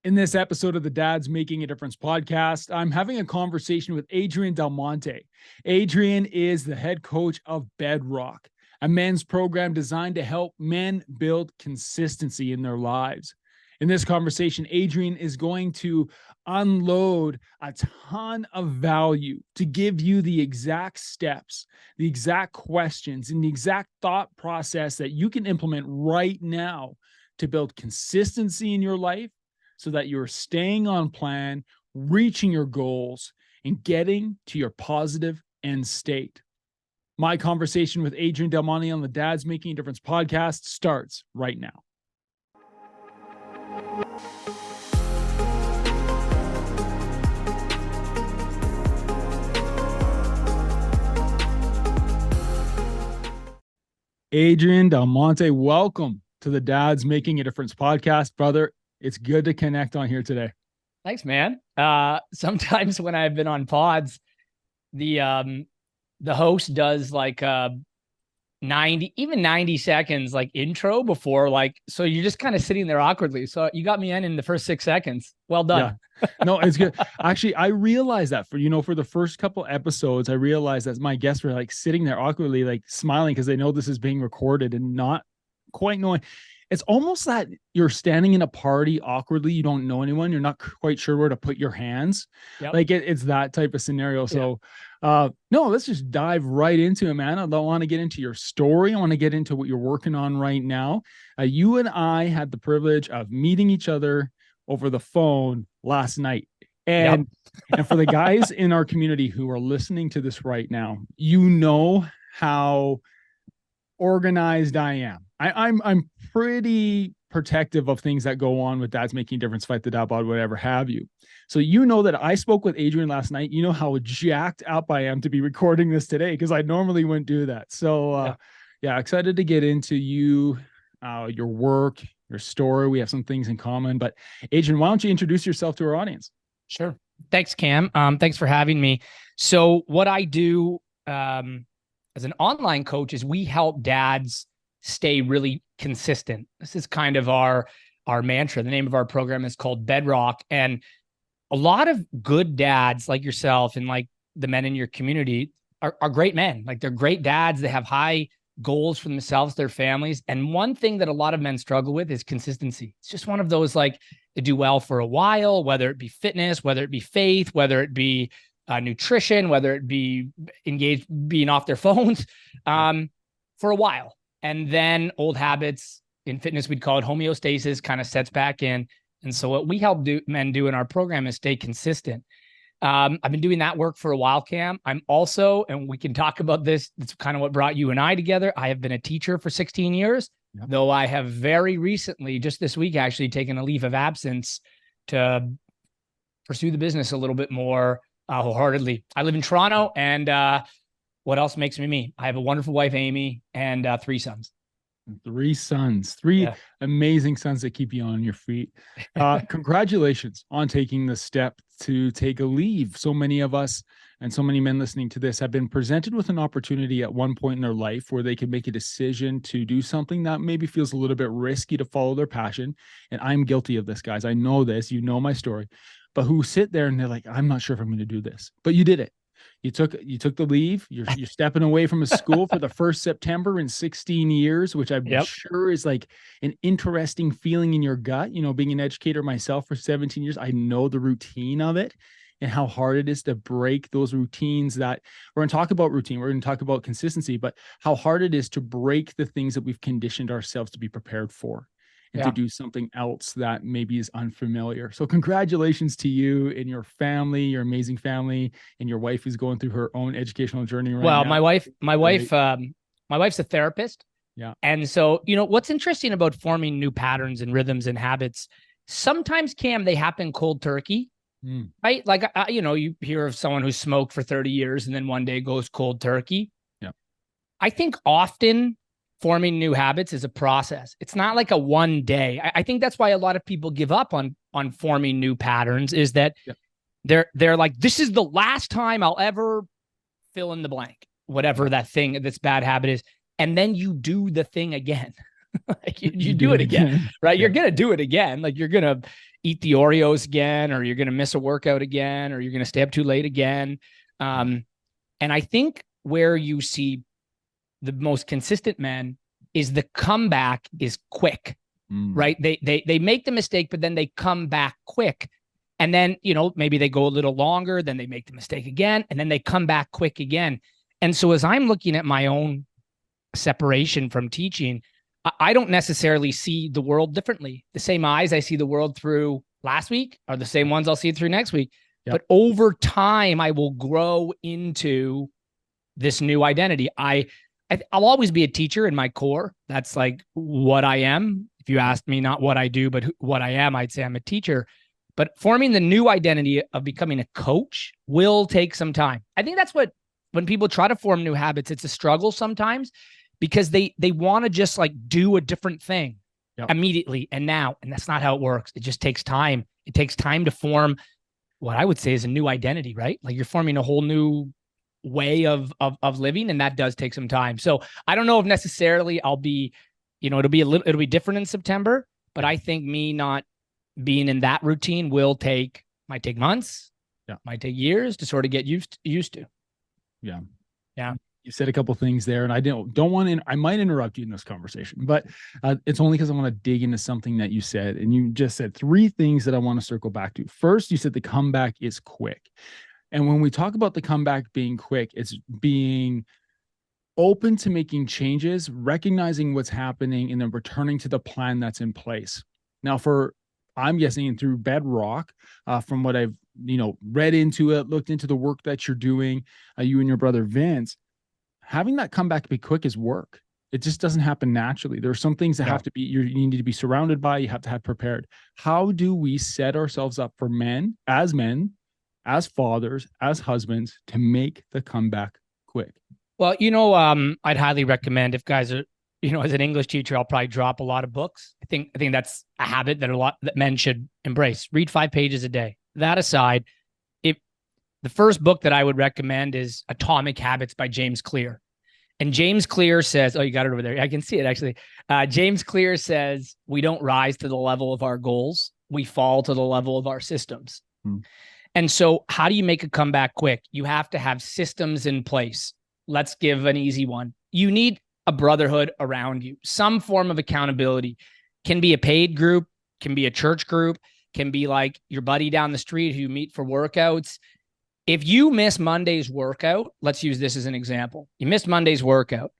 In this episode of the Dads Making a Difference podcast, I'm having a conversation with Adrian Del Monte. Adrian is the head coach of Bedrock, a men's program designed to help men build consistency in their lives. In this conversation, Adrian is going to unload a ton of value to give you the exact steps, the exact questions, and the exact thought process that you can implement right now to build consistency in your life, so that you're staying on plan, reaching your goals, and getting to your positive end state. My conversation with Adrian Del Monte on the Dads Making a Difference podcast starts right now. Adrian Del Monte, welcome to the Dads Making a Difference podcast, brother. It's good to connect on here today. Thanks, man. Sometimes when I've been on pods, the host does like 90 seconds like intro before, so you're just kind of sitting there awkwardly. So you got me in the first 6 seconds. Well done. Yeah. No, it's good. Actually, I realized that for the first couple episodes, I realized that my guests were like sitting there awkwardly, like smiling because they know this is being recorded and not quite knowing. It's almost that you're standing in a party awkwardly. You don't know anyone. You're not quite sure where to put your hands. Yep. Like it's that type of scenario. So, no, let's just dive right into it, man. I don't want to get into your story. I want to get into what you're working on right now. You and I had the privilege of meeting each other over the phone last night. And, and for the guys in our community who are listening to this right now, you know how organized I am. I'm pretty protective of things that go on with Dads Making a Difference, Fight the Dad Bod, whatever have you. So you know that I spoke with Adrian last night. You know how jacked up I am to be recording this today because I normally wouldn't do that. So excited to get into you, your work, your story. We have some things in common. But Adrian, why don't you introduce yourself to our audience? Sure. Thanks, Cam. Thanks for having me. So what I do as an online coach is we help dads stay really consistent. This is kind of our mantra. The name of our program is called Bedrock. And a lot of good dads like yourself and like the men in your community are great men. Like they're great dads. They have high goals for themselves, their families. And one thing that a lot of men struggle with is consistency. It's just one of those, like, they do well for a while, whether it be fitness, whether it be faith, whether it be nutrition, whether it be engaged, being off their phones for a while. And then old habits, in fitness, we'd call it homeostasis, kind of sets back in. And so what we help men do in our program is stay consistent. I've been doing that work for a while, Cam. I'm also, and we can talk about this, it's kind of what brought you and I together. I have been a teacher for 16 years, though I have very recently, just this week, actually taken a leave of absence to pursue the business a little bit more wholeheartedly. I live in Toronto, and what else makes me me? I have a wonderful wife, Amy, and 3 sons. 3 sons, 3 amazing sons that keep you on your feet. Congratulations on taking the step to take a leave. So many of us and so many men listening to this have been presented with an opportunity at one point in their life where they can make a decision to do something that maybe feels a little bit risky to follow their passion. And I'm guilty of this, guys. I know this, you know my story, but who sit there and they're like, I'm not sure if I'm going to do this, but you did it. You took the leave. You're stepping away from a school for the first September in 16 years, which I'm sure is like an interesting feeling in your gut. You know, being an educator myself for 17 years, I know the routine of it and how hard it is to break those routines. That we're going to talk about routine. We're going to talk about consistency, but how hard it is to break the things that we've conditioned ourselves to be prepared for. And to do something else that maybe is unfamiliar. So congratulations to you and your family, your amazing family, and your wife who's going through her own educational journey right now. My wife's a therapist. Yeah. And so, what's interesting about forming new patterns and rhythms and habits, sometimes, Cam, they happen cold turkey, right? Like, you hear of someone who smoked for 30 years and then one day goes cold turkey. Yeah. I think often forming new habits is a process. It's not like a one day. I think that's why a lot of people give up on forming new patterns, is that they're like, this is the last time I'll ever fill in the blank, whatever that thing, this bad habit is. And then you do the thing again. Like you do it again, right? You're going to do it again. Like you're going to, eat the Oreos again, or you're going to miss a workout again, or you're going to stay up too late again. And I think where you see the most consistent men is the comeback is quick, right? They make the mistake, but then they come back quick. And then, maybe they go a little longer, then they make the mistake again, and then they come back quick again. And so as I'm looking at my own separation from teaching, I don't necessarily see the world differently. The same eyes I see the world through last week are the same ones I'll see through next week. Yep. But over time, I will grow into this new identity. I'll always be a teacher in my core. That's like what I am. If you asked me not what I do, but what I am, I'd say I'm a teacher. But forming the new identity of becoming a coach will take some time. I think that's what, when people try to form new habits, it's a struggle sometimes because they want to just like do a different thing immediately and now. And that's not how it works. It just takes time. It takes time to form what I would say is a new identity, right? Like you're forming a whole new way of living, and that does take some time. So I don't know if necessarily I'll be, it'll be different in September, but I think me not being in that routine might take months, might take years to sort of get used to. Yeah. Yeah. You said a couple things there, and I don't want to. I might interrupt you in this conversation, but it's only because I want to dig into something that you said, and you just said 3 things that I want to circle back to. First, you said the comeback is quick, and when we talk about the comeback being quick, it's being open to making changes, recognizing what's happening, and then returning to the plan that's in place. Now, I'm guessing through Bedrock, from what I've read into it, looked into the work that you're doing, you and your brother Vince. Having that comeback be quick is work. It just doesn't happen naturally. There are some things that have to be, you need to be surrounded by, you have to have prepared. How do we set ourselves up for men, as fathers, as husbands, to make the comeback quick? Well, I'd highly recommend, if guys are, as an English teacher, I'll probably drop a lot of books. I think that's a habit that men should embrace. Read 5 pages a day. That aside, the first book that I would recommend is Atomic Habits by James Clear. And James Clear says, you got it over there. I can see it actually. James Clear says, we don't rise to the level of our goals. We fall to the level of our systems. And so how do you make a comeback quick? You have to have systems in place. Let's give an easy one. You need a brotherhood around you, some form of accountability. Can be a paid group, can be a church group, can be like your buddy down the street who you meet for workouts. If you miss Monday's workout, let's use this as an example. You missed Monday's workout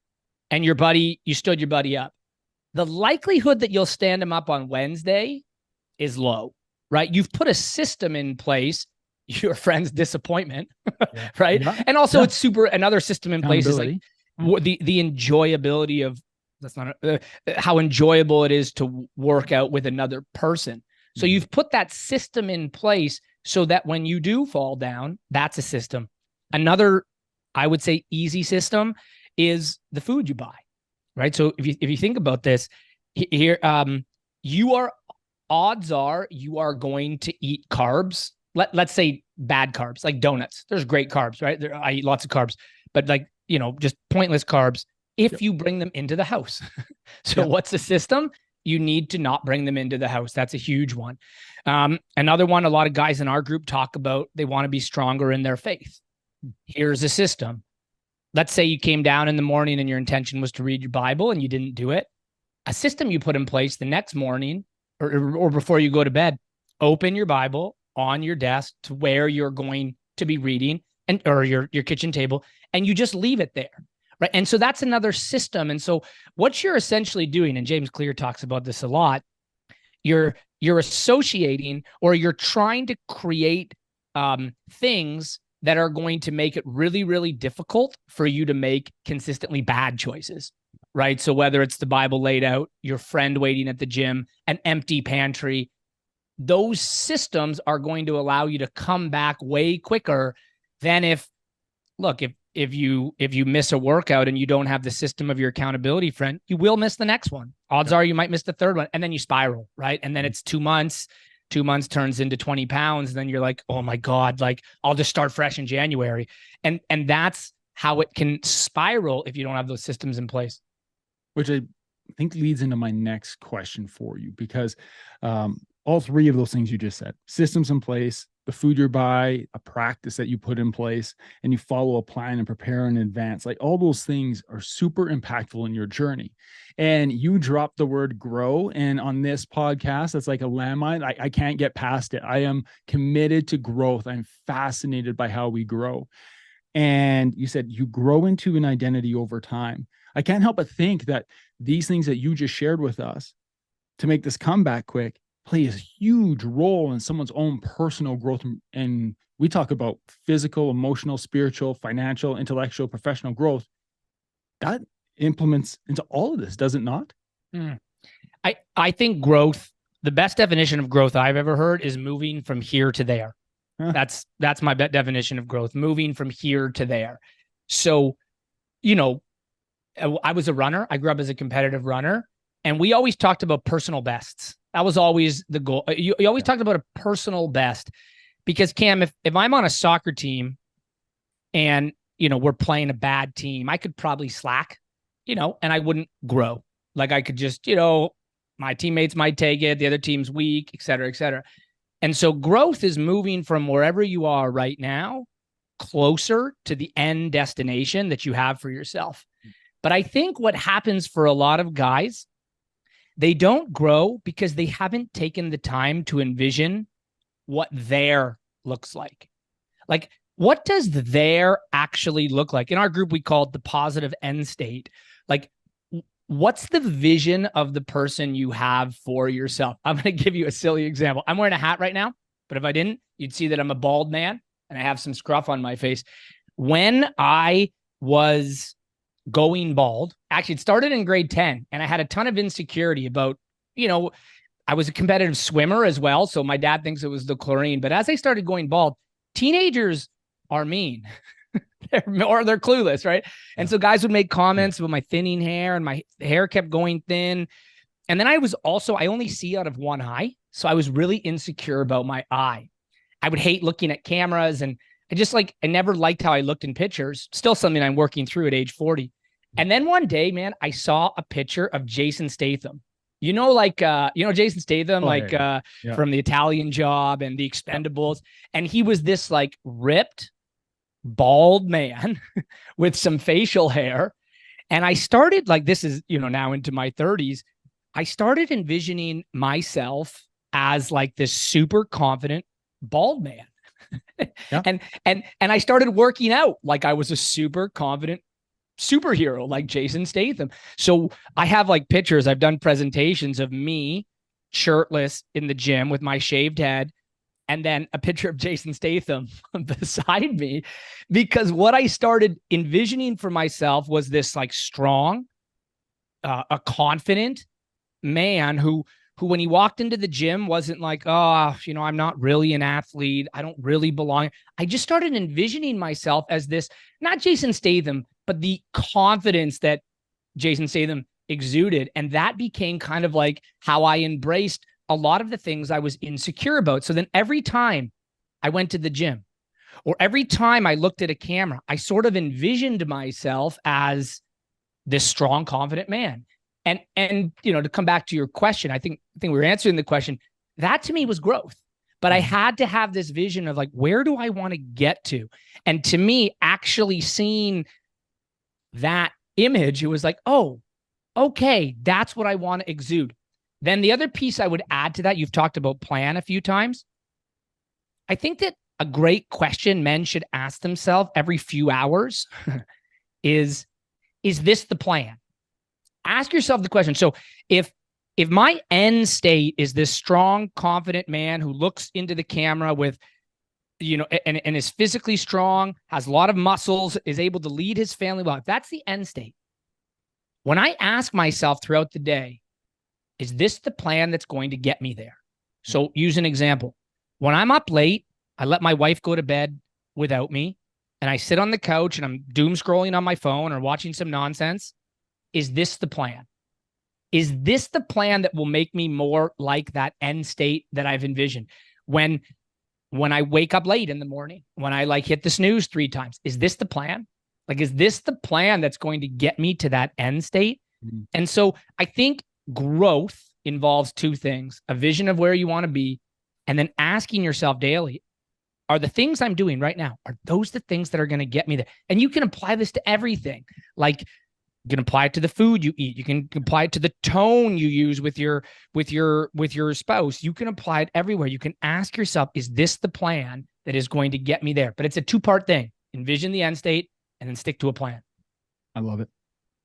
and you stood your buddy up. The likelihood that you'll stand him up on Wednesday is low, right? You've put a system in place, your friend's disappointment, right? Yeah. And also it's another system in place is like the enjoyability of, that's not how enjoyable it is to work out with another person. So you've put that system in place so that when you do fall down, that's a system. Another, I would say, easy system is the food you buy, right? So if you think about this here, odds are you are going to eat carbs. Let's say bad carbs, like donuts. There's great carbs, right? I eat lots of carbs, but just pointless carbs if you bring them into the house. So what's the system? You need to not bring them into the house. That's a huge one. Another one, a lot of guys in our group talk about, they want to be stronger in their faith. Here's a system. Let's say you came down in the morning and your intention was to read your Bible and you didn't do it. A system you put in place the next morning or before you go to bed, open your Bible on your desk to where you're going to be reading or your kitchen table, and you just leave it there. Right. And so that's another system. And so what you're essentially doing, and James Clear talks about this a lot, you're associating or you're trying to create things that are going to make it really, really difficult for you to make consistently bad choices. Right. So whether it's the Bible laid out, your friend waiting at the gym, an empty pantry, those systems are going to allow you to come back way quicker than if you miss a workout and you don't have the system of your accountability friend, you will miss the next one. Odds are you might miss the third one, and then you spiral, right? And then it's 2 months. 2 months turns into 20 pounds. And then you're like, oh my God, like I'll just start fresh in January. And that's how it can spiral if you don't have those systems in place. Which I think leads into my next question for you, because all three of those things you just said, systems in place, the food you buy, a practice that you put in place, and you follow a plan and prepare in advance. Like all those things are super impactful in your journey. And you dropped the word grow. And on this podcast, it's like a landmine. I can't get past it. I am committed to growth. I'm fascinated by how we grow. And you said you grow into an identity over time. I can't help but think that these things that you just shared with us to make this comeback quick play a huge role in someone's own personal growth. And we talk about physical, emotional, spiritual, financial, intellectual, professional growth. That implements into all of this, does it not? I think growth, the best definition of growth I've ever heard is moving from here to there. That's my definition of growth, moving from here to there. So, you know, I was a runner. I grew up as a competitive runner, and we always talked about personal bests. That was always the goal. You always talked about a personal best, because Cam, if I'm on a soccer team and, you know, we're playing a bad team, I could probably slack, you know, and I wouldn't grow. Like I could just, you know, my teammates might take it, the other team's weak, et cetera, et cetera. And so growth is moving from wherever you are right now closer to the end destination that you have for yourself. But I think what happens for a lot of guys, they don't grow because they haven't taken the time to envision what there looks like. Like, what does there actually look like? In our group, we call it the positive end state. Like, what's the vision of the person you have for yourself? I'm going to give you a silly example. I'm wearing a hat right now, but if I didn't, you'd see that I'm a bald man and I have some scruff on my face. When I was going bald, actually it started in grade 10, and I had a ton of insecurity about, you know, I was a competitive swimmer as well. So my dad thinks it was the chlorine, but as I started going bald, teenagers are mean. they're clueless, right? And so guys would make comments about my thinning hair, and my hair kept going thin. And then I only see out of one eye. So I was really insecure about my eye. I would hate looking at cameras, and I never liked how I looked in pictures. Still something I'm working through at age 40. And then one day, man, I saw a picture of Jason Statham. You know, Jason Statham, from the Italian Job and the Expendables. And he was this like ripped, bald man with some facial hair. And I started, like, this is, you know, now into my 30s, I started envisioning myself as like this super confident bald man. Yeah. And I started working out like I was a super confident superhero like Jason Statham. So I have like pictures, I've done presentations of me shirtless in the gym with my shaved head, and then a picture of Jason Statham beside me, because what I started envisioning for myself was this like strong, a confident man who when he walked into the gym wasn't like, oh, you know, I'm not really an athlete, I don't really belong. I just started envisioning myself as this, not Jason Statham, but the confidence that Jason Statham exuded. And that became kind of like how I embraced a lot of the things I was insecure about. So then every time I went to the gym, or every time I looked at a camera, I sort of envisioned myself as this strong, confident man. And you know, to come back to your question, I think we were answering the question. That to me was growth. But I had to have this vision of like, where do I want to get to? And to me, actually seeing that image, it was like, oh, okay, that's what I want to exude. Then the other piece I would add to that, you've talked about plan a few times. I think that a great question men should ask themselves every few hours is this the plan? Ask yourself the question. So if my end state is this strong, confident man who looks into the camera with, you know, and is physically strong, has a lot of muscles, is able to lead his family well, if that's the end state, when I ask myself throughout the day, is this the plan that's going to get me there? So use an example. When I'm up late, I let my wife go to bed without me, and I sit on the couch and I'm doom scrolling on my phone or watching some nonsense. Is this the plan? Is this the plan that will make me more like that end state that I've envisioned? When I wake up late in the morning, when I like hit the snooze 3 times, is this the plan? Like, is this the plan that's going to get me to that end state? Mm-hmm. And so I think growth involves two things: a vision of where you want to be, and then asking yourself daily, are the things I'm doing right now, are those the things that are going to get me there? And you can apply this to everything. Like, you can apply it to the food you eat. You can apply it to the tone you use with your spouse. You can apply it everywhere. You can ask yourself, is this the plan that is going to get me there? But it's a two-part thing. Envision the end state and then stick to a plan. I love it.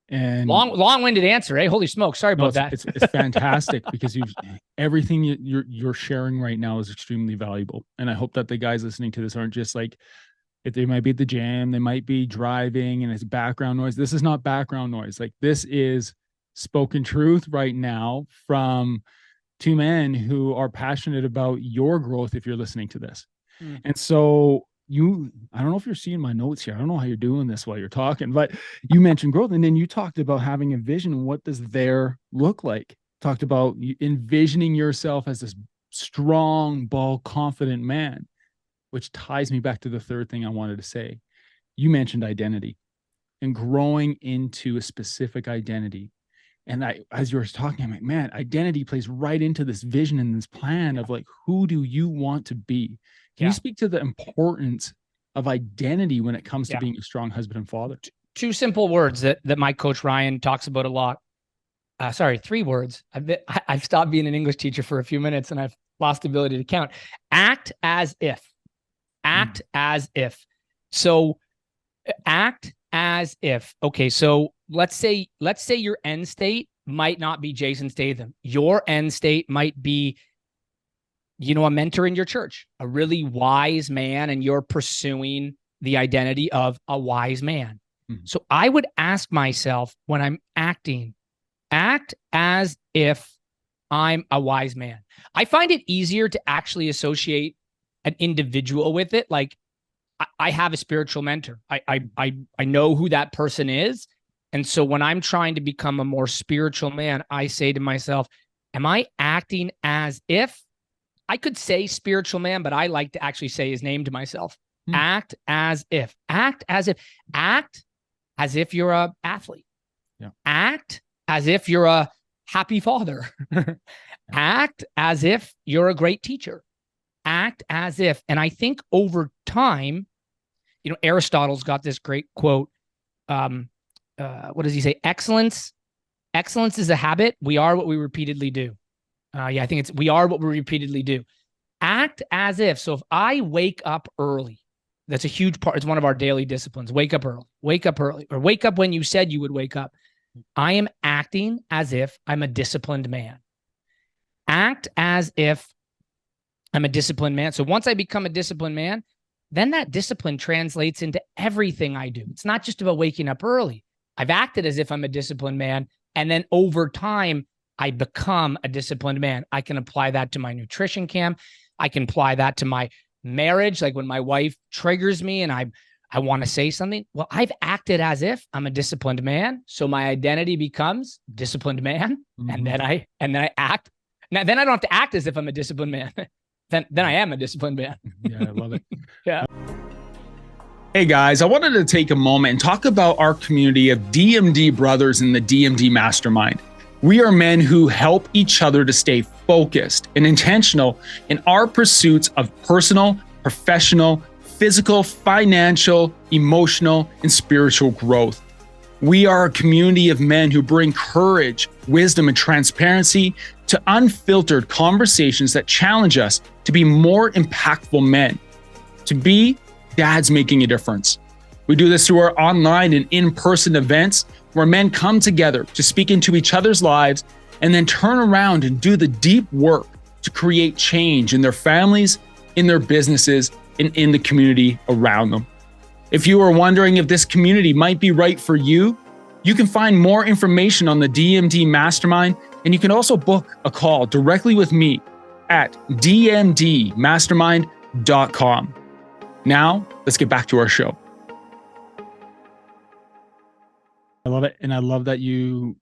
And long-winded answer, eh? Holy smoke. Sorry about that. It's fantastic because everything you're sharing right now is extremely valuable. And I hope that the guys listening to this aren't just like, if they might be at the gym, they might be driving and it's background noise. This is not background noise. Like, this is spoken truth right now from two men who are passionate about your growth if you're listening to this. And so I don't know if you're seeing my notes here. I don't know how you're doing this while you're talking, but you mentioned growth. And then you talked about having a vision. What does there look like? Talked about envisioning yourself as this strong, ball, confident man, which ties me back to the third thing I wanted to say. You mentioned identity and growing into a specific identity. And as you were talking, I'm like, man, identity plays right into this vision and this plan of like, who do you want to be? Can you speak to the importance of identity when it comes to being a strong husband and father? Two simple words that my coach Ryan talks about a lot. Three words. I've stopped being an English teacher for a few minutes and I've lost the ability to count. Act as if. Act as if. So act as if. Okay, so let's say your end state might not be Jason Statham. Your end state might be, a mentor in your church, a really wise man, and you're pursuing the identity of a wise man. So I would ask myself when I'm acting, act as if I'm a wise man. I find it easier to actually associate an individual with it. Like, I have a spiritual mentor. I know who that person is. And so when I'm trying to become a more spiritual man, I say to myself, am I acting as if? I could say spiritual man, but I like to actually say his name to myself. Act as if. Act as if. Act as if you're an athlete. Act as if you're a happy father. Act as if you're a great teacher. Act as if. And I think over time, Aristotle's got this great quote. What does he say? Excellence is a habit. We are what we repeatedly do. I think we are what we repeatedly do. Act as if. So if I wake up early, that's a huge part. It's one of our daily disciplines. Wake up early, or wake up when you said you would wake up. I am acting as if I'm a disciplined man. Act as if I'm a disciplined man. So once I become a disciplined man, then that discipline translates into everything I do. It's not just about waking up early. I've acted as if I'm a disciplined man. And then over time, I become a disciplined man. I can apply that to my nutrition camp. I can apply that to my marriage. Like when my wife triggers me and I want to say something, well, I've acted as if I'm a disciplined man. So my identity becomes disciplined man. And then I act. Now, then I don't have to act as if I'm a disciplined man. then I am a disciplined man. Yeah, I love it. Yeah. Hey guys, I wanted to take a moment and talk about our community of DMD brothers in the DMD Mastermind. We are men who help each other to stay focused and intentional in our pursuits of personal, professional, physical, financial, emotional, and spiritual growth. We are a community of men who bring courage, wisdom, and transparency to unfiltered conversations that challenge us to be more impactful men, to be dads making a difference. We do this through our online and in-person events where men come together to speak into each other's lives and then turn around and do the deep work to create change in their families, in their businesses, and in the community around them. If you are wondering if this community might be right for you, you can find more information on the DMD Mastermind, and you can also book a call directly with me at dmdmastermind.com. Now, let's get back to our show. I love it. And I love that you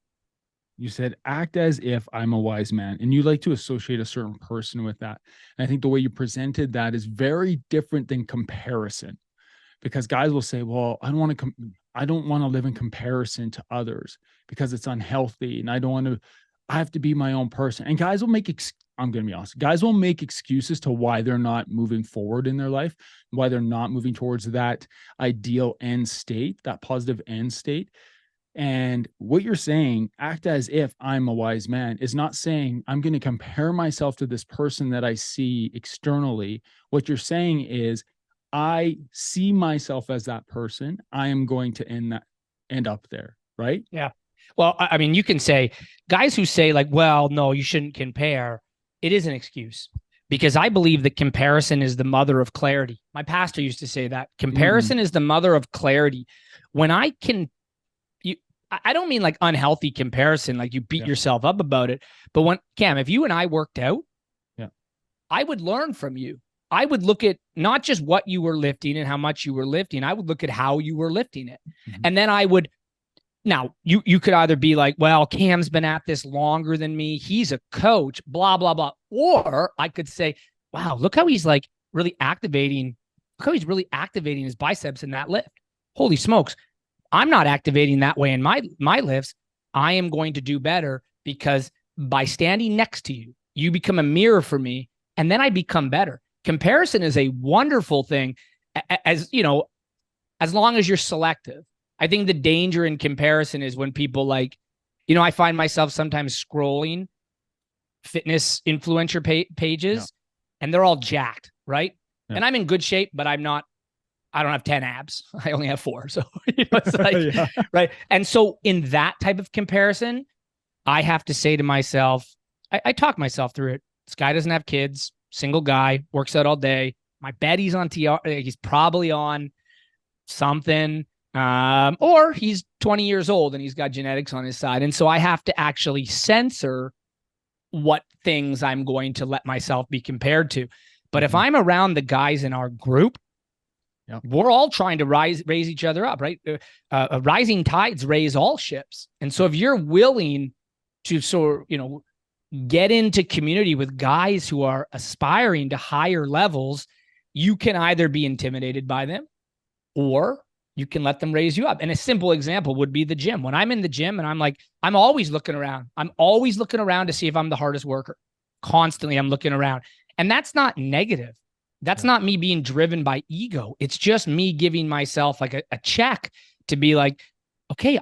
said, act as if I'm a wise man. And you like to associate a certain person with that. And I think the way you presented that is very different than comparison, because guys will say, well, I don't want to live in comparison to others because it's unhealthy. And I don't want to I have to be my own person. And guys will make, I'm going to be honest, guys will make excuses to why they're not moving forward in their life, why they're not moving towards that ideal end state, that positive end state. And what you're saying, act as if I'm a wise man, is not saying I'm going to compare myself to this person that I see externally. What you're saying is, I see myself as that person. I am going to end up there, right? Yeah. Well, I mean, you can say, guys who say like, well, no, you shouldn't compare. It is an excuse, because I believe that comparison is the mother of clarity. My pastor used to say that comparison is the mother of clarity. When I can, I don't mean like unhealthy comparison, like you beat yourself up about it. But when, Cam, if you and I worked out, I would learn from you. I would look at not just what you were lifting and how much you were lifting. I would look at how you were lifting it. And then I would, now you could either be like, well, Cam's been at this longer than me. He's a coach, blah, blah, blah. Or I could say, wow, look how he's like really activating. Look how he's really activating his biceps in that lift. Holy smokes. I'm not activating that way in my lifts. I am going to do better because by standing next to you, you become a mirror for me, and then I become better. Comparison is a wonderful thing, as you know, as long as you're selective. I think the danger in comparison is when people like, you know, I find myself sometimes scrolling fitness influencer pages and they're all jacked, right? Yeah. And I'm in good shape, but I don't have 10 abs. I only have 4. So, you know, it's like, right. And so in that type of comparison, I have to say to myself, I talk myself through it. This guy doesn't have kids, single guy, works out all day. My bet he's on TR. He's probably on something, or he's 20 years old and he's got genetics on his side. And so I have to actually censor what things I'm going to let myself be compared to. But if I'm around the guys in our group, we're all trying to raise each other up, right? Rising tides raise all ships. And so if you're willing to get into community with guys who are aspiring to higher levels, you can either be intimidated by them or you can let them raise you up. And a simple example would be the gym. When I'm in the gym and I'm always looking around. I'm always looking around to see if I'm the hardest worker. Constantly, I'm looking around. And that's not negative. That's not me being driven by ego. It's just me giving myself like a check to be like, okay,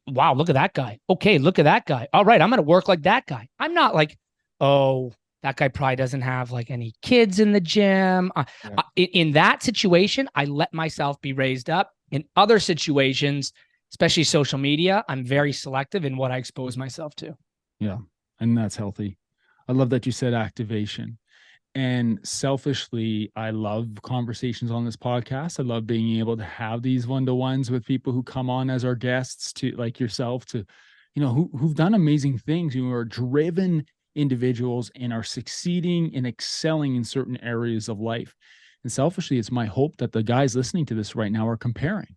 wow, look at that guy. Okay, look at that guy. All right, I'm going to work like that guy. I'm not like, oh, that guy probably doesn't have like any kids in the gym. In that situation, I let myself be raised up. In other situations, especially social media, I'm very selective in what I expose myself to. Yeah, and that's healthy. I love that you said activation. And selfishly, I love conversations on this podcast. I love being able to have these one-to-ones with people who come on as our guests, to like yourself, to, you know, who've done amazing things, who are driven individuals and are succeeding and excelling in certain areas of life. And selfishly, it's my hope that the guys listening to this right now are comparing.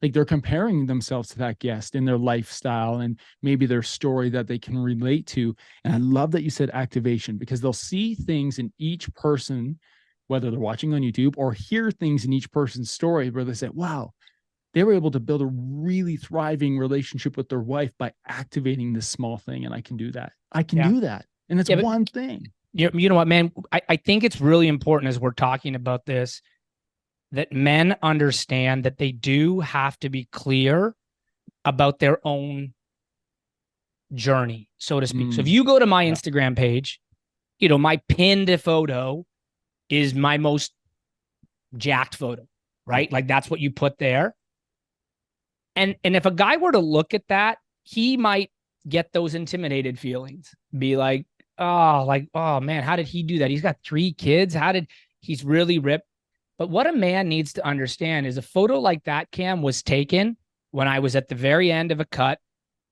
Like they're comparing themselves to that guest in their lifestyle and maybe their story that they can relate to. And I love that you said activation, because they'll see things in each person, whether they're watching on YouTube or hear things in each person's story where they say, wow, they were able to build a really thriving relationship with their wife by activating this small thing. And I can do that. I can do that. And it's one thing. You know what, man? I think it's really important as we're talking about this, that men understand that they do have to be clear about their own journey, so to speak. So if you go to my Instagram page, you know, my pinned photo is my most jacked photo, right? Like that's what you put there. And if a guy were to look at that, he might get those intimidated feelings, be like, oh man, how did he do that? He's got 3 kids. He's really ripped. But what a man needs to understand is a photo like that, Cam, was taken when I was at the very end of a cut.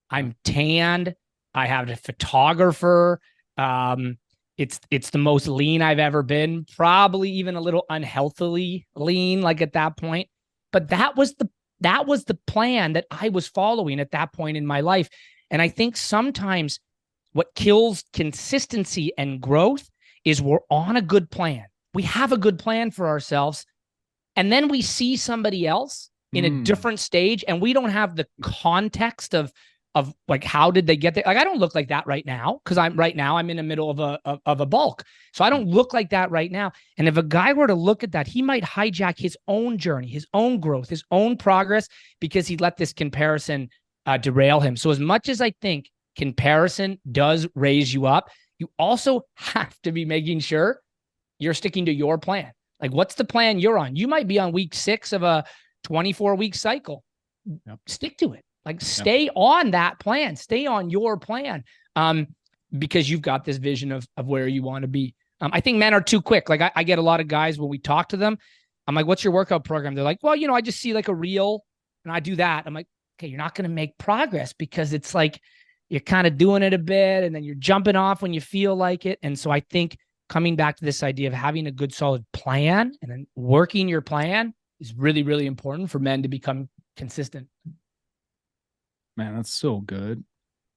I'm tanned. I have a photographer. It's the most lean I've ever been, probably even a little unhealthily lean, like at that point. But that was the plan that I was following at that point in my life. And I think sometimes what kills consistency and growth is we're on a good plan. We have a good plan for ourselves, and then we see somebody else in a different stage, and we don't have the context of of like, how did they get there? Like, I don't look like that right now because I'm in the middle of a bulk. So I don't look like that right now. And if a guy were to look at that, he might hijack his own journey, his own growth, his own progress, because he let this comparison derail him. So as much as I think comparison does raise you up, you also have to be making sure you're sticking to your plan. Like, what's the plan you're on? You might be on week 6 of a 24-week cycle. Yep. Stick to it. Like, stay on that plan, stay on your plan, because you've got this vision of where you want to be. I think men are too quick. Like, I get a lot of guys when we talk to them, I'm like, what's your workout program? They're like, well, I just see like a reel and I do that. I'm like, okay, you're not going to make progress because it's like, you're kind of doing it a bit and then you're jumping off when you feel like it. And so I think coming back to this idea of having a good, solid plan and then working your plan is really, really important for men to become consistent. Man, that's so good.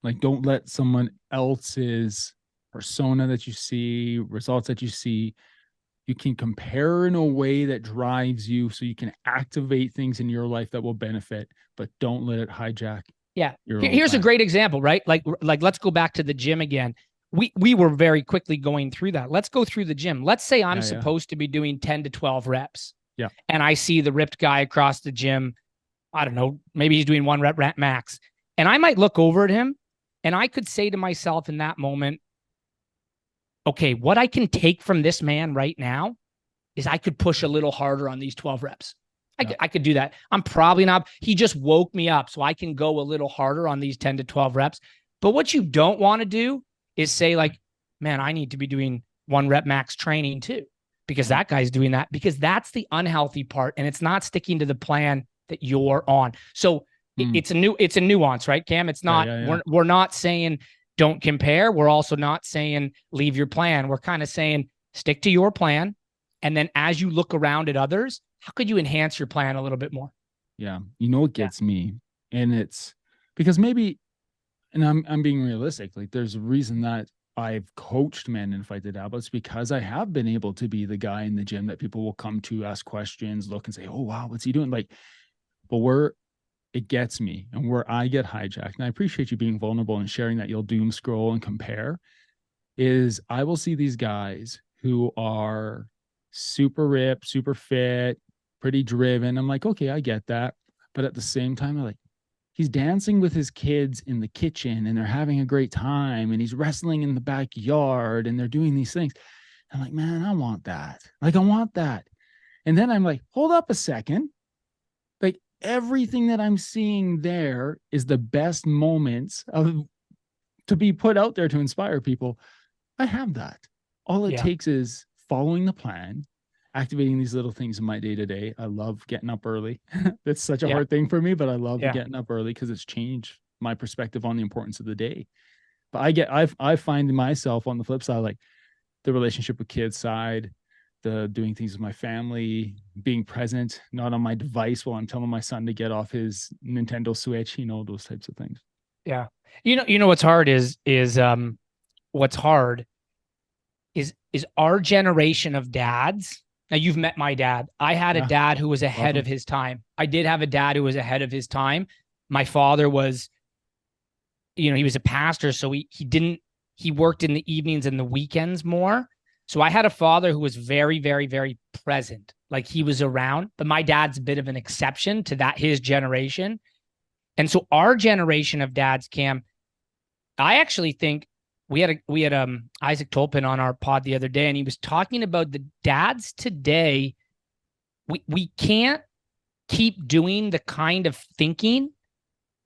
Like, don't let someone else's persona that you see, results that you see, you can compare in a way that drives you so you can activate things in your life that will benefit, but don't let it hijack. Yeah. Here's a great example, right? Like let's go back to the gym again. We were very quickly going through that. Let's go through the gym. Let's say I'm supposed to be doing 10 to 12 reps. Yeah. And I see the ripped guy across the gym. I don't know, maybe he's doing 1 rep max. And I might look over at him and I could say to myself in that moment, okay, what I can take from this man right now is I could push a little harder on these 12 reps. I could do that. I'm probably not. He just woke me up, so I can go a little harder on these 10 to 12 reps. But what you don't want to do is say like, man, I need to be doing 1 rep max training too, because that guy's doing that, because that's the unhealthy part. And it's not sticking to the plan that you're on. So it's a nuance, right, Cam? It's not, we're not saying don't compare. We're also not saying leave your plan. We're kind of saying stick to your plan. And then as you look around at others, how could you enhance your plan a little bit more? Yeah. It gets me. And it's because maybe, and I'm being realistic, like there's a reason that I've coached men in Fight the Dabble. It's because I have been able to be the guy in the gym that people will come to, ask questions, look and say, oh, wow, what's he doing? Like, but where it gets me and where I get hijacked, and I appreciate you being vulnerable and sharing that you'll doom scroll and compare, is I will see these guys who are super ripped, super fit, pretty driven. I'm like, okay, I get that. But at the same time, I'm like, he's dancing with his kids in the kitchen and they're having a great time, and he's wrestling in the backyard and they're doing these things. I'm like, man, I want that. Like, I want that. And then I'm like, hold up a second. Like, everything that I'm seeing there is the best moments to be put out there to inspire people. I have that. All it takes is following the plan, activating these little things in my day-to-day. I love getting up early. That's such a hard thing for me, but I love getting up early because it's changed my perspective on the importance of the day. But I find myself on the flip side, like the relationship with kids side, the doing things with my family, being present, not on my device while I'm telling my son to get off his Nintendo Switch, those types of things. Yeah. What's hard what's hard is our generation of dads. Now, you've met my dad. I had a dad who was ahead of his time. I did have a dad who was ahead of his time. My father was, he was a pastor, so he worked in the evenings and the weekends more. So I had a father who was very, very, very present. Like, he was around, but my dad's a bit of an exception to that, his generation. And so our generation of dads, Cam, I actually think we had Isaac Tolpin on our pod the other day, and he was talking about the dads today. We can't keep doing the kind of thinking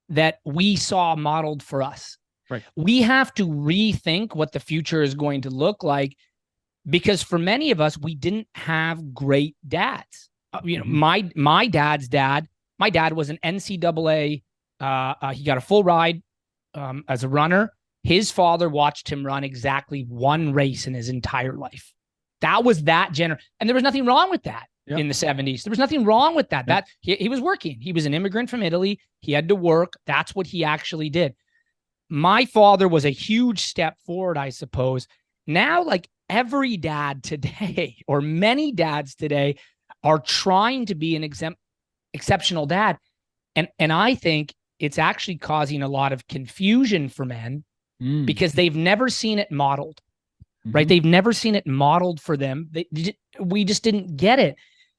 that we saw modeled for us. Right. We have to rethink what the future is going to look like, because for many of us, we didn't have great dads. My dad's dad, my dad was an NCAA. He got a full ride as a runner. His father watched him run exactly 1 race in his entire life. That was that generation. And there was nothing wrong with that in the 70s. There was nothing wrong with that. That he was working. He was an immigrant from Italy. He had to work. That's what he actually did. My father was a huge step forward, I suppose. Now, like every dad today, or many dads today, are trying to be an exceptional dad. And I think it's actually causing a lot of confusion for men because they've never seen it modeled, right? They've never seen it modeled for them. We just didn't get it.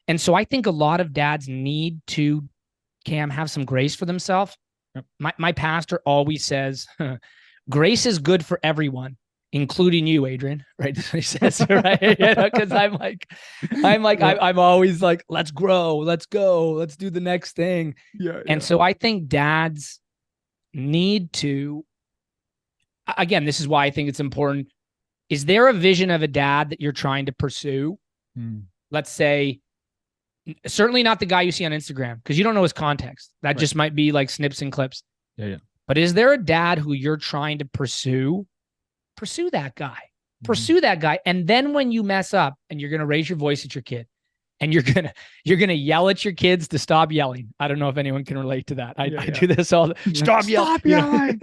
And so I think a lot of dads need to, Cam, have some grace for themselves. Yep. My pastor always says, grace is good for everyone, including you, Adrian, right? That's what he says, right? Because I'm always like, let's grow, let's go, let's do the next thing. Yeah. And so I think dads need to, again, this is why I think it's important. Is there a vision of a dad that you're trying to pursue? Let's say, certainly not the guy you see on Instagram, because you don't know his context. That just might be like snips and clips. Yeah. But is there a dad who you're trying to pursue? Pursue that guy. Pursue that guy. And then when you mess up and you're going to raise your voice at your kid and you're going to yell at your kids to stop yelling. I don't know if anyone can relate to that. I do this all the Stop yelling.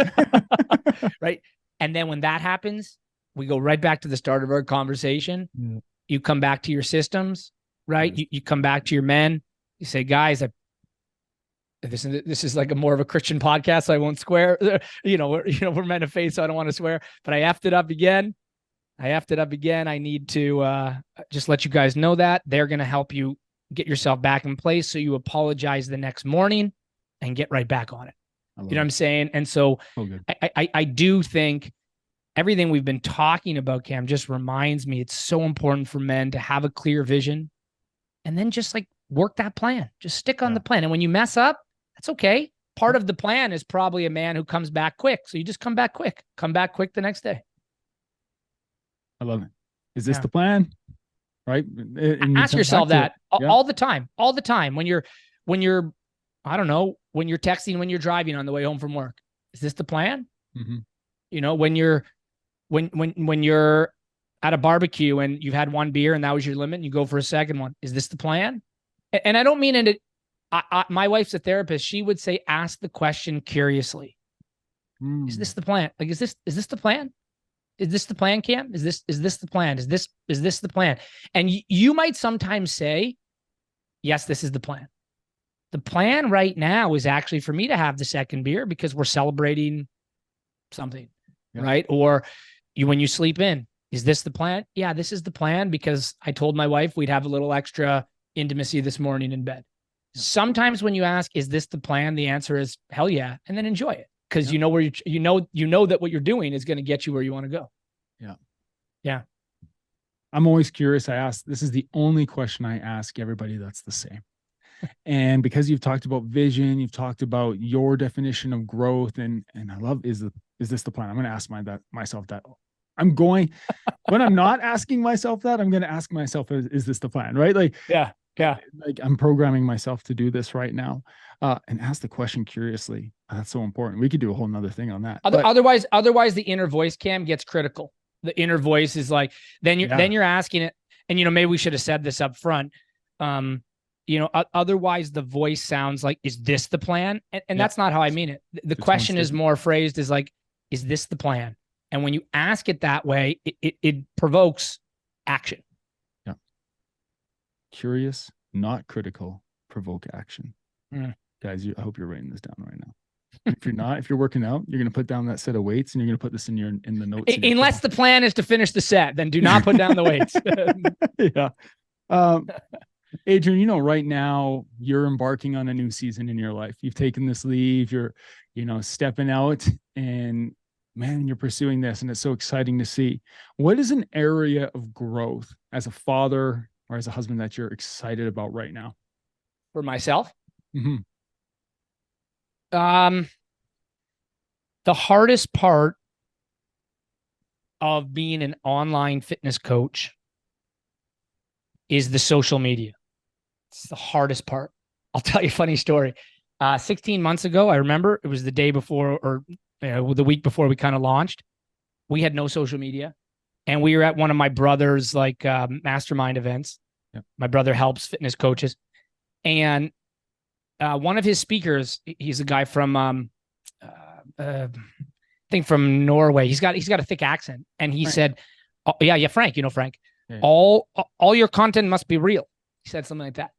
Right. And then when that happens, we go right back to the start of our conversation. You come back to your systems, right? You come back to your men. You say, guys, this is like a more of a Christian podcast, so I won't swear. We're men of faith, so I don't want to swear. But I effed it up again. I need to just let you guys know that they're going to help you get yourself back in place, so you apologize the next morning and get right back on it. You know what I'm saying? And so I do think everything we've been talking about, Cam, just reminds me it's so important for men to have a clear vision and then just like work that plan. Just stick on the plan. And when you mess up, that's okay. Part of the plan is probably a man who comes back quick. So you just come back quick the next day. I love it. Is this the plan? Right. And ask yourself that all the time, when you're, I don't know, when you're texting, when you're driving on the way home from work, is this the plan? When you're at a barbecue and you've had one beer and that was your limit and you go for a second one, is this the plan? And I don't mean it. My wife's a therapist. She would say, ask the question curiously. Is this the plan? Like, is this the plan? Is this the plan, Cam? Is this the plan? Is this the plan? And you might sometimes say, yes, this is the plan. The plan right now is actually for me to have the second beer because we're celebrating something, right? Or when you sleep in, is this the plan? Yeah, this is the plan because I told my wife we'd have a little extra intimacy this morning in bed. Sometimes when you ask, is this the plan? The answer is hell yeah. And then enjoy it. Because you know where you know that what you're doing is going to get you where you want to go. Yeah. I'm always curious. This is the only question I ask everybody that's the same. And because you've talked about vision, you've talked about your definition of growth, and I love, is this the plan? I'm going to ask myself that. When I'm not asking myself that, I'm going to ask myself, is this the plan? Right? Like, yeah. Like I'm programming myself to do this right now, and ask the question curiously. That's so important. We could do a whole nother thing on that. Otherwise, the inner voice, Cam, gets critical. The inner voice is like, then you're asking it, and maybe we should have said this up front. Otherwise the voice sounds like, is this the plan? And that's not how I mean it. The question is more phrased as like, is this the plan? And when you ask it that way, it provokes action. Yeah. Curious, not critical, provoke action. Guys, I hope you're writing this down right now. If you're working out, you're going to put down that set of weights and you're going to put this in the notes. Unless the plan is to finish the set, then do not put down the weights. Yeah. Adrian, right now you're embarking on a new season in your life. You've taken this leave, you're, stepping out, and man, you're pursuing this, and it's so exciting to see. What is an area of growth as a father or as a husband that you're excited about right now? For myself? Mm-hmm. The hardest part of being an online fitness coach is the social media. It's the hardest part. I'll tell you a funny story. 16 months ago, I remember it was the day before, or the week before we kind of launched. We had no social media, and we were at one of my brother's mastermind events. Yep. My brother helps fitness coaches, and one of his speakers, he's a guy from I think from Norway. He's got a thick accent, and he said, oh, yeah, Frank, Frank, all your content must be real. He said something like that.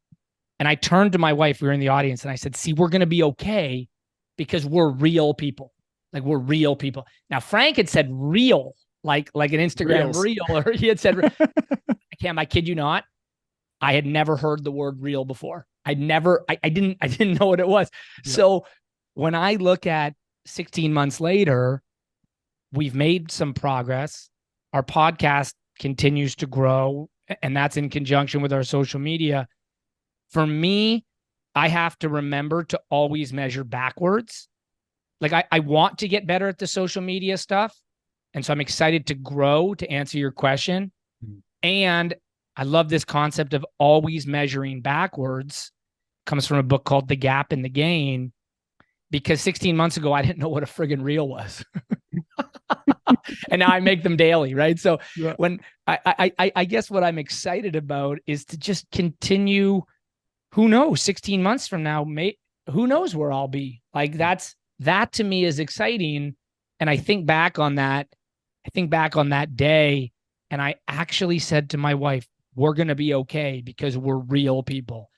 And I turned to my wife, we were in the audience, and I said, see, we're going to be okay because we're real people. Like we're real people. Now, Frank had said real, like an Instagram reel, or he had said, Cam, I kid you not, I had never heard the word real before. I didn't know what it was. Yeah. So when I look at 16 months later, we've made some progress. Our podcast continues to grow, and that's in conjunction with our social media. For me, I have to remember to always measure backwards. Like I want to get better at the social media stuff. And so I'm excited to grow, to answer your question. Mm-hmm. And I love this concept of always measuring backwards. Comes from a book called The Gap and the Gain, because 16 months ago, I didn't know what a friggin' reel was. And now I make them daily, right? So yeah. When I guess what I'm excited about is to just continue. Who knows, 16 months from now, who knows where I'll be? Like that to me is exciting. And I think back on that day, and I actually said to my wife, we're going to be okay because we're real people.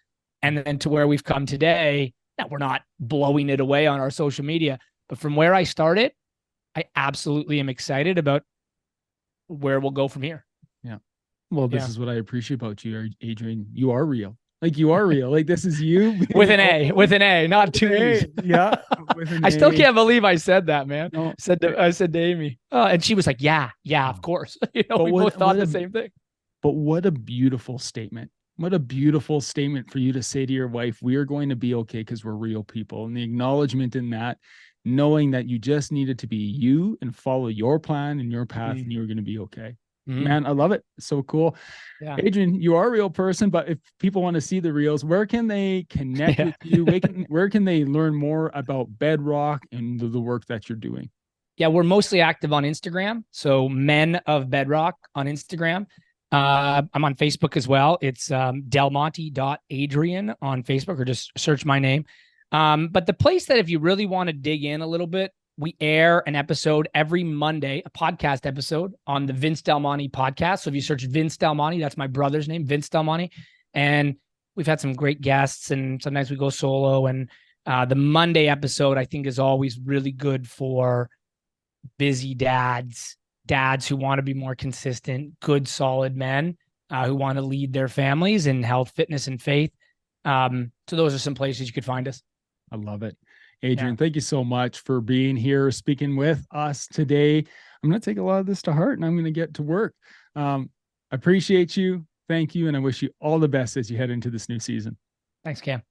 And then to where we've come today, that we're not blowing it away on our social media, but from where I started, I absolutely am excited about where we'll go from here. Yeah. Well, this is what I appreciate about you, Adrian. You are real. Like you are real. Like this is you with an A, not two A's. Yeah. I still can't believe I said that, man. No. I said to Amy, and she was like, yeah, of course. We both thought the same thing. But what a beautiful statement. What a beautiful statement for you to say to your wife, we are going to be okay because we're real people. And the acknowledgement in that, knowing that you just needed to be you and follow your plan and your path, and you were going to be okay. Man, I love it. So cool. Yeah. Adrian, you are a real person, but if people want to see the reels, where can they connect with you? Where can they learn more about Bedrock and the work that you're doing? Yeah, we're mostly active on Instagram. So Men of Bedrock on Instagram. I'm on Facebook as well. It's delmonte.adrian on Facebook, or just search my name. But the place that if you really want to dig in a little bit, we air an episode every Monday, a podcast episode on the Vince Del Monte podcast. So if you search Vince Del Monte, that's my brother's name, Vince Del Monte. And we've had some great guests, and sometimes we go solo. And the Monday episode, I think, is always really good for busy dads who want to be more consistent, good, solid men who want to lead their families in health, fitness, and faith. So those are some places you could find us. I love it. Adrian, thank you so much for being here, speaking with us today. I'm going to take a lot of this to heart, and I'm going to get to work. I appreciate you. Thank you. And I wish you all the best as you head into this new season. Thanks, Cam.